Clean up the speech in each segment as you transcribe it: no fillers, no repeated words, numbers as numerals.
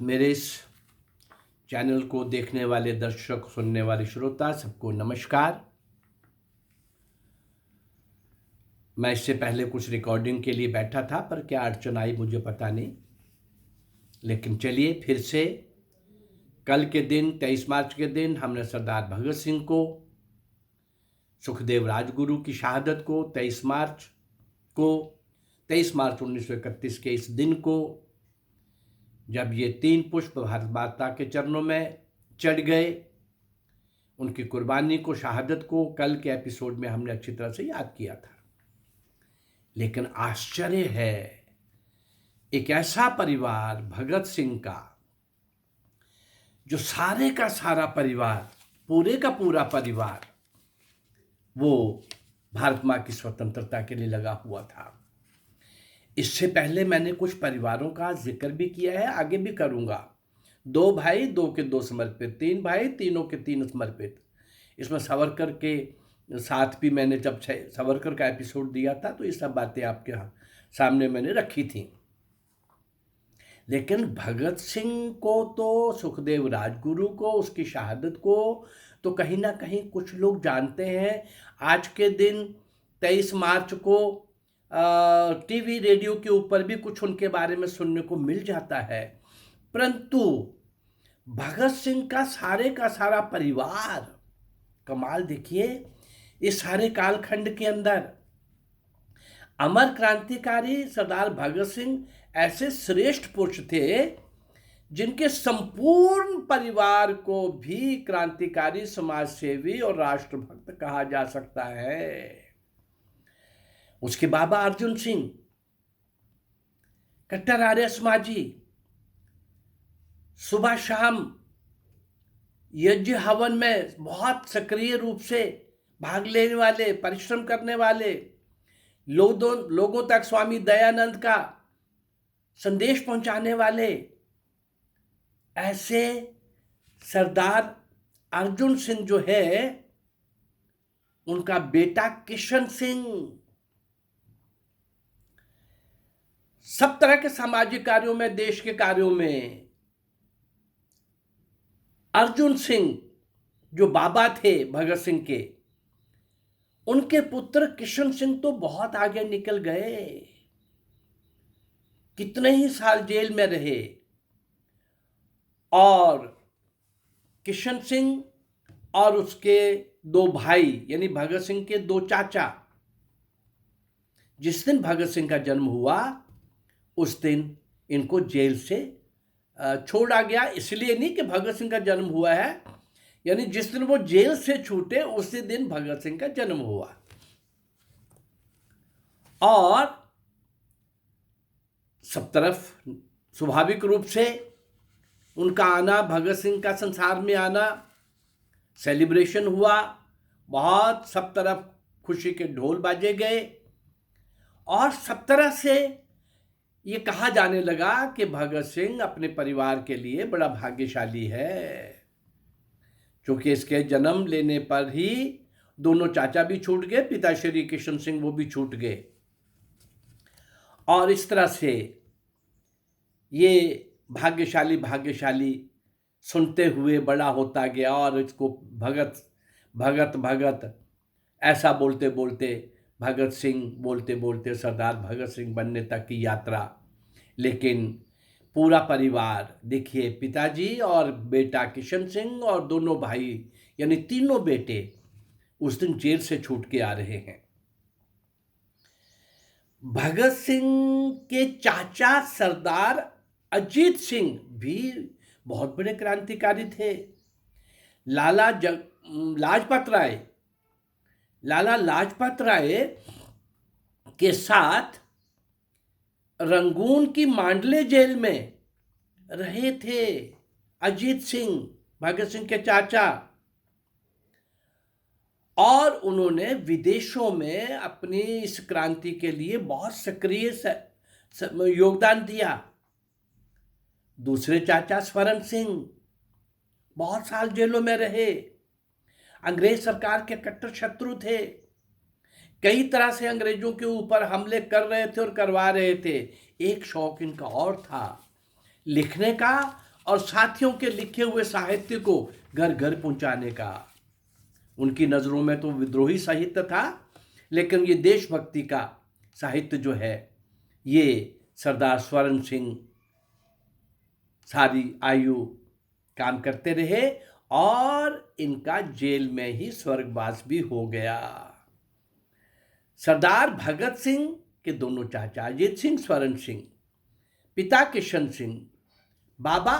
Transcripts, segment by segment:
मेरे इस चैनल को देखने वाले दर्शक, सुनने वाले श्रोता सबको नमस्कार। मैं इससे पहले कुछ रिकॉर्डिंग के लिए बैठा था, पर क्या अड़चन आई मुझे पता नहीं। लेकिन चलिए फिर से, कल के दिन 23 मार्च के दिन हमने सरदार भगत सिंह को, सुखदेव राजगुरु की शहादत को 23 मार्च 1931 के इस दिन को, जब ये 3 पुष्प भारत माता के चरणों में चढ़ गए, उनकी कुर्बानी को, शहादत को कल के एपिसोड में हमने अच्छी तरह से याद किया था। लेकिन आश्चर्य है, एक ऐसा परिवार भगत सिंह का, जो सारे का सारा परिवार, पूरे का पूरा परिवार, वो भारत माँ की स्वतंत्रता के लिए लगा हुआ था। इससे पहले मैंने कुछ परिवारों का जिक्र भी किया है, आगे भी करूंगा। 2 भाई, 2 के 2 समर्पित, 3 भाई, तीनों के 3 समर्पित। इसमें सावरकर के साथ भी मैंने जब सावरकर का एपिसोड दिया था, तो ये सब बातें आपके सामने मैंने रखी थी। लेकिन भगत सिंह को तो, सुखदेव राजगुरु को, उसकी शहादत को तो कहीं ना कहीं कुछ लोग जानते हैं। आज के दिन 23 मार्च को टीवी, रेडियो के ऊपर भी कुछ उनके बारे में सुनने को मिल जाता है, परंतु भगत सिंह का सारा परिवार, कमाल देखिए, इस सारे कालखंड के अंदर अमर क्रांतिकारी सरदार भगत सिंह ऐसे श्रेष्ठ पुरुष थे, जिनके संपूर्ण परिवार को भी क्रांतिकारी, समाजसेवी और राष्ट्रभक्त कहा जा सकता है। उसके बाबा अर्जुन सिंह कट्टर आर्य समाजी, सुबह शाम यज्ञ हवन में बहुत सक्रिय रूप से भाग लेने वाले, परिश्रम करने वाले, लोगों तक स्वामी दयानंद का संदेश पहुंचाने वाले, ऐसे सरदार अर्जुन सिंह जो है, उनका बेटा किशन सिंह सब तरह के सामाजिक कार्यों में, देश के कार्यों में, अर्जुन सिंह जो बाबा थे भगत सिंह के, उनके पुत्र किशन सिंह तो बहुत आगे निकल गए, कितने ही साल जेल में रहे। और किशन सिंह और उसके 2 भाई, यानी भगत सिंह के 2 चाचा, जिस दिन भगत सिंह का जन्म हुआ उस दिन इनको जेल से छोड़ा गया। इसलिए नहीं कि भगत सिंह का जन्म हुआ है, यानी जिस दिन वो जेल से छूटे उसी दिन भगत सिंह का जन्म हुआ। और सब तरफ स्वाभाविक रूप से उनका आना, भगत सिंह का संसार में आना, सेलिब्रेशन हुआ, बहुत सब तरफ खुशी के ढोल बाजे गए, और सब तरह से ये कहा जाने लगा कि भगत सिंह अपने परिवार के लिए बड़ा भाग्यशाली है, क्योंकि इसके जन्म लेने पर ही दोनों चाचा भी छूट गए, पिता श्री किशन सिंह वो भी छूट गए। और इस तरह से ये भाग्यशाली सुनते हुए बड़ा होता गया, और इसको भगत ऐसा बोलते बोलते, भगत सिंह बोलते बोलते सरदार भगत सिंह बनने तक की यात्रा। लेकिन पूरा परिवार देखिए, पिताजी और बेटा किशन सिंह और दोनों भाई, यानी तीनों बेटे उस दिन जेल से छूट के आ रहे हैं। भगत सिंह के चाचा सरदार अजीत सिंह भी बहुत बड़े क्रांतिकारी थे। लाला लाजपत राय के साथ रंगून की मांडले जेल में रहे थे अजीत सिंह, भगत सिंह के चाचा, और उन्होंने विदेशों में अपनी इस क्रांति के लिए बहुत सक्रिय योगदान दिया। दूसरे चाचा स्वरण सिंह बहुत साल जेलों में रहे, अंग्रेज सरकार के कट्टर शत्रु थे, कई तरह से अंग्रेजों के ऊपर हमले कर रहे थे और करवा रहे थे। एक शौक इनका और था, लिखने का और साथियों के लिखे हुए साहित्य को घर घर पहुंचाने का। उनकी नज़रों में तो विद्रोही साहित्य था, लेकिन ये देशभक्ति का साहित्य जो है, ये सरदार स्वर्ण सिंह सारी आयु काम करते रहे और इनका जेल में ही स्वर्गवास भी हो गया। सरदार भगत सिंह के दोनों चाचा अजीत सिंह स्वर्ण सिंह, पिता किशन सिंह, बाबा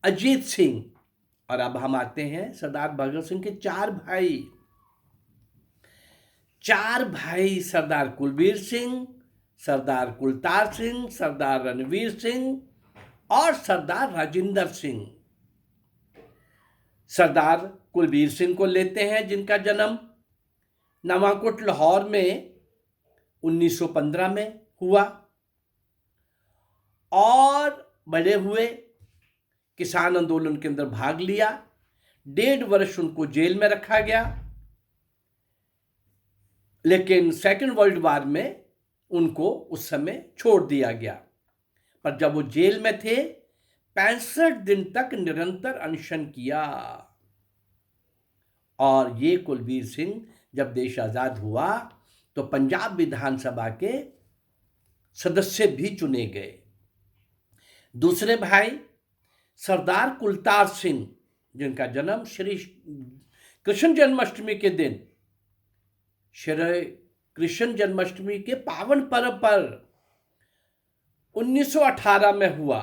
अजीत सिंह, और अब हम आते हैं सरदार भगत सिंह के चार भाई सरदार कुलबीर सिंह, सरदार कुलतार सिंह, सरदार रणवीर सिंह और सरदार राजिंदर सिंह। सरदार कुलबीर सिंह को लेते हैं, जिनका जन्म नवाकोट लाहौर में 1915 में हुआ और बड़े हुए, किसान आंदोलन के अंदर भाग लिया। 1.5 वर्ष उनको जेल में रखा गया, लेकिन सेकेंड वर्ल्ड वार में उनको उस समय छोड़ दिया गया। पर जब वो जेल में थे 65 दिन तक निरंतर अनशन किया। और ये कुलबीर सिंह जब देश आजाद हुआ तो पंजाब विधानसभा के सदस्य भी चुने गए। दूसरे भाई सरदार कुलतार सिंह, जिनका जन्म श्री कृष्ण जन्माष्टमी के दिन, श्री कृष्ण जन्माष्टमी के पावन पर्व पर 1918 में हुआ।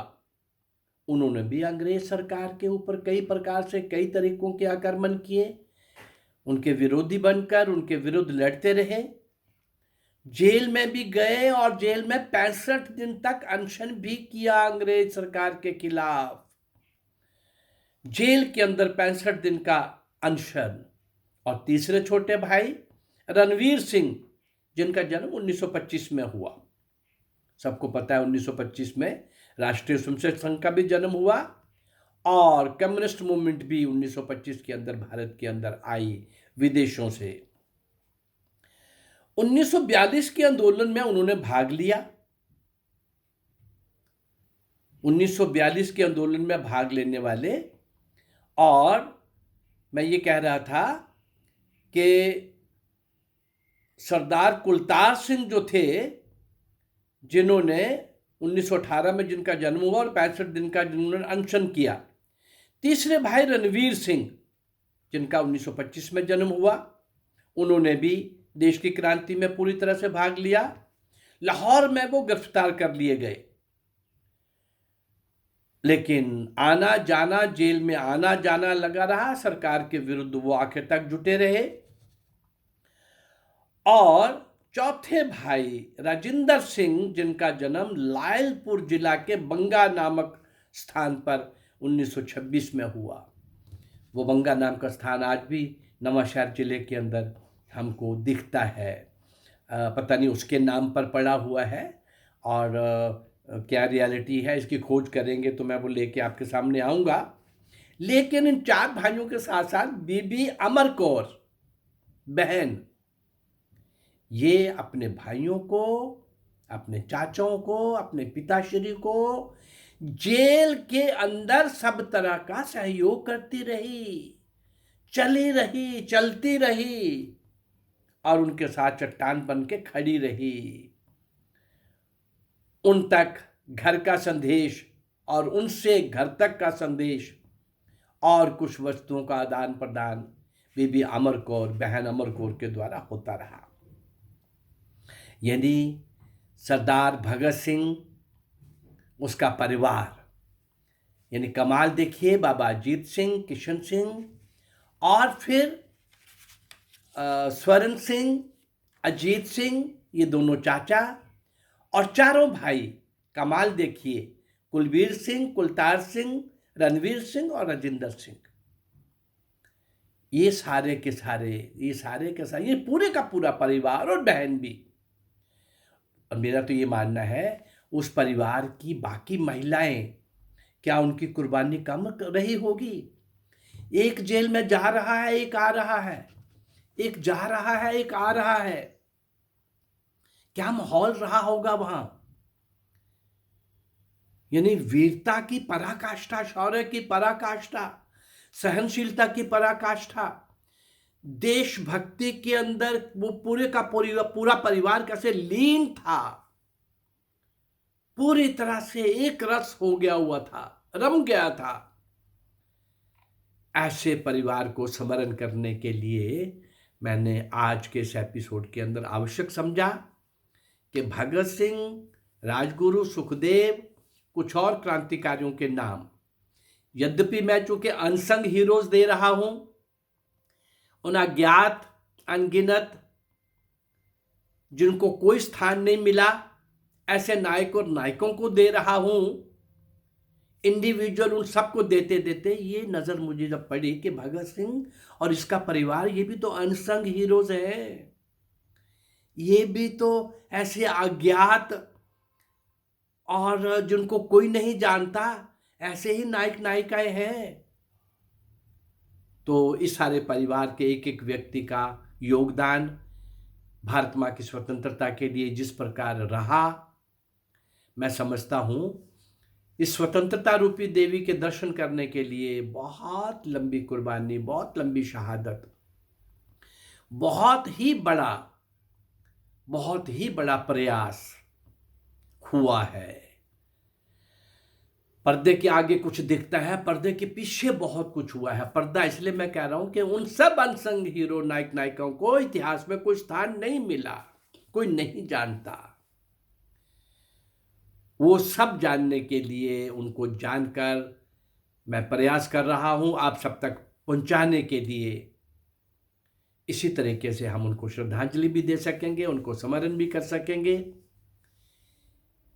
उन्होंने भी अंग्रेज सरकार के ऊपर कई प्रकार से कई तरीकों के आक्रमण किए, उनके विरोधी बनकर उनके विरुद्ध लड़ते रहे, जेल में भी गए और जेल में 65 दिन तक अनशन भी किया अंग्रेज सरकार के खिलाफ। जेल के अंदर 65 दिन का अनशन। और तीसरे छोटे भाई रणवीर सिंह, जिनका जन्म 1925 में हुआ। सबको पता है 1925 में राष्ट्रीय स्वयंसेवक संघ का भी जन्म हुआ और कम्युनिस्ट मूवमेंट भी 1925 के अंदर भारत के अंदर आई विदेशों से। 1942 के आंदोलन में उन्होंने भाग लिया। 1942 के आंदोलन में भाग लेने वाले, और मैं ये कह रहा था कि सरदार कुलतार सिंह जो थे, जिन्होंने 1918 में जिनका जन्म हुआ और 65 दिन का जिन्होंने अनशन किया। तीसरे भाई रणवीर सिंह, जिनका 1925 में जन्म हुआ, उन्होंने भी देश की क्रांति में पूरी तरह से भाग लिया। लाहौर में वो गिरफ्तार कर लिए गए, लेकिन आना जाना, जेल में आना जाना लगा रहा। सरकार के विरुद्ध वो आखिर तक जुटे रहे। और चौथे भाई राजिंदर सिंह, जिनका जन्म लायलपुर जिला के बंगा नामक स्थान पर 1926 में हुआ। वो बंगा नाम का स्थान आज भी नवांशहर जिले के अंदर हमको दिखता है। पता नहीं उसके नाम पर पड़ा हुआ है और क्या रियलिटी है, इसकी खोज करेंगे तो मैं वो लेके आपके सामने आऊँगा। लेकिन इन चार भाइयों के साथ साथ बीबी अमर कौर बहन, ये अपने भाइयों को, अपने चाचाओं को, अपने पिताश्री को जेल के अंदर सब तरह का सहयोग करती रही, चलती रही और उनके साथ चट्टान बन के खड़ी रही। उन तक घर का संदेश और उनसे घर तक का संदेश और कुछ वस्तुओं का आदान प्रदान बीबी अमर कौर, बहन अमर कौर के द्वारा होता रहा। यानी सरदार भगत सिंह, उसका परिवार, यानी कमाल देखिए, बाबा अजीत सिंह, किशन सिंह और फिर स्वर्ण सिंह, अजीत सिंह, ये दोनों चाचा, और चारों भाई कमाल देखिए, कुलबीर सिंह, कुलतार सिंह, रणवीर सिंह और राजिंदर सिंह। ये सारे के सारे, ये पूरे का पूरा परिवार और बहन भी। और मेरा तो ये मानना है, उस परिवार की बाकी महिलाएं, क्या उनकी कुर्बानी कम रही होगी? एक जेल में जा रहा है, एक आ रहा है, एक जा रहा है, एक आ रहा है। क्या माहौल रहा होगा वहां? यानी वीरता की पराकाष्ठा, शौर्य की पराकाष्ठा, सहनशीलता की पराकाष्ठा, देशभक्ति के अंदर वो पूरे का पूरा परिवार कैसे लीन था, पूरी तरह से एक रस हो गया हुआ था, रम गया था। ऐसे परिवार को स्मरण करने के लिए मैंने आज के इस एपिसोड के अंदर आवश्यक समझा कि भगत सिंह, राजगुरु, सुखदेव, कुछ और क्रांतिकारियों के नाम, यद्यपि मैं चूंकि अनसंग हीरोज दे रहा हूं, उन अज्ञात, अनगिनत, जिनको कोई स्थान नहीं मिला, ऐसे नायक और नायकों को दे रहा हूं, इंडिविजुअल उन सबको देते देते ये नजर मुझे जब पड़ी कि भगत सिंह और इसका परिवार, ये भी तो अनसंग हीरोज हैं, ये भी तो ऐसे अज्ञात और जिनको कोई नहीं जानता, ऐसे ही नायक नायिकाएं हैं। तो इस सारे परिवार के एक एक व्यक्ति का योगदान भारत माँ की स्वतंत्रता के लिए जिस प्रकार रहा, मैं समझता हूं इस स्वतंत्रता रूपी देवी के दर्शन करने के लिए बहुत लंबी कुर्बानी, बहुत लंबी शहादत, बहुत ही बड़ा प्रयास हुआ है। पर्दे के आगे कुछ दिखता है, पर्दे के पीछे बहुत कुछ हुआ है। पर्दा इसलिए मैं कह रहा हूं कि उन सब अनसंग हीरो, नायक नायिकाओं को इतिहास में कोई स्थान नहीं मिला, कोई नहीं जानता। वो सब जानने के लिए, उनको जानकर मैं प्रयास कर रहा हूं आप सब तक पहुंचाने के लिए। इसी तरीके से हम उनको श्रद्धांजलि भी दे सकेंगे, उनको स्मरण भी कर सकेंगे,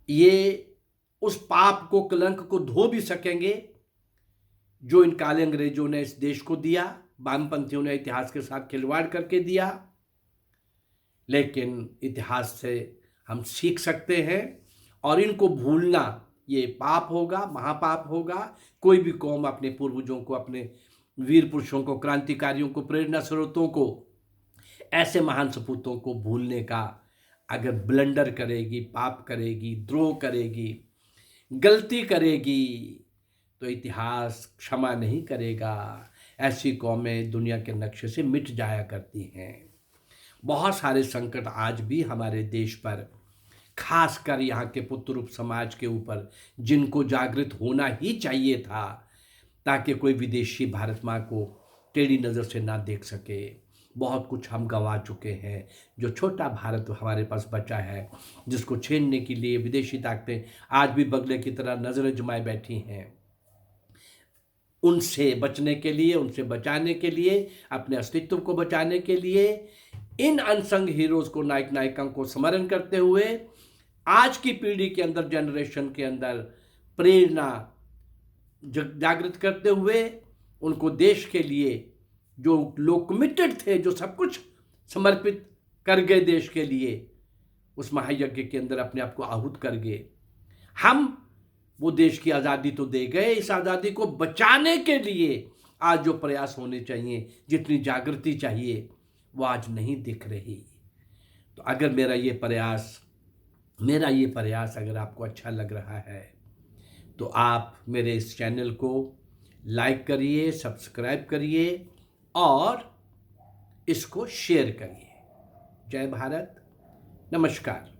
ये उस पाप को, कलंक को धो भी सकेंगे जो इन काले अंग्रेजों ने इस देश को दिया, वामपंथियों ने इतिहास के साथ खिलवाड़ करके दिया। लेकिन इतिहास से हम सीख सकते हैं और इनको भूलना ये पाप होगा, महापाप होगा। कोई भी कौम अपने पूर्वजों को, अपने वीर पुरुषों को, क्रांतिकारियों को, प्रेरणा स्रोतों को, ऐसे महान सपूतों को भूलने का अगर ब्लंडर करेगी, पाप करेगी, द्रोह करेगी, गलती करेगी, तो इतिहास क्षमा नहीं करेगा। ऐसी कौमें दुनिया के नक्शे से मिट जाया करती हैं। बहुत सारे संकट आज भी हमारे देश पर, खासकर यहाँ के पुत्ररूप समाज के ऊपर, जिनको जागृत होना ही चाहिए था ताकि कोई विदेशी भारत माँ को टेढ़ी नज़र से ना देख सके। बहुत कुछ हम गंवा चुके हैं। जो छोटा भारत हमारे पास बचा है, जिसको छीनने के लिए विदेशी ताकतें आज भी बगले की तरह नजरें जमाए बैठी हैं, उनसे बचने के लिए, उनसे बचाने के लिए, अपने अस्तित्व को बचाने के लिए, इन अनसंग हीरोज को, नायक नायिकाओं को स्मरण करते हुए आज की पीढ़ी के अंदर, जनरेशन के अंदर प्रेरणा जागृत करते हुए, उनको देश के लिए, जो लोग कमिटेड थे, जो सब कुछ समर्पित कर गए देश के लिए, उस महायज्ञ के अंदर अपने आप को आहूत कर गए। हम वो देश की आज़ादी तो दे गए, इस आज़ादी को बचाने के लिए आज जो प्रयास होने चाहिए, जितनी जागृति चाहिए, वो आज नहीं दिख रही। तो अगर मेरा ये प्रयास अगर आपको अच्छा लग रहा है तो आप मेरे इस चैनल को लाइक करिए, सब्सक्राइब करिए और इसको शेयर करिए। जय भारत, नमस्कार।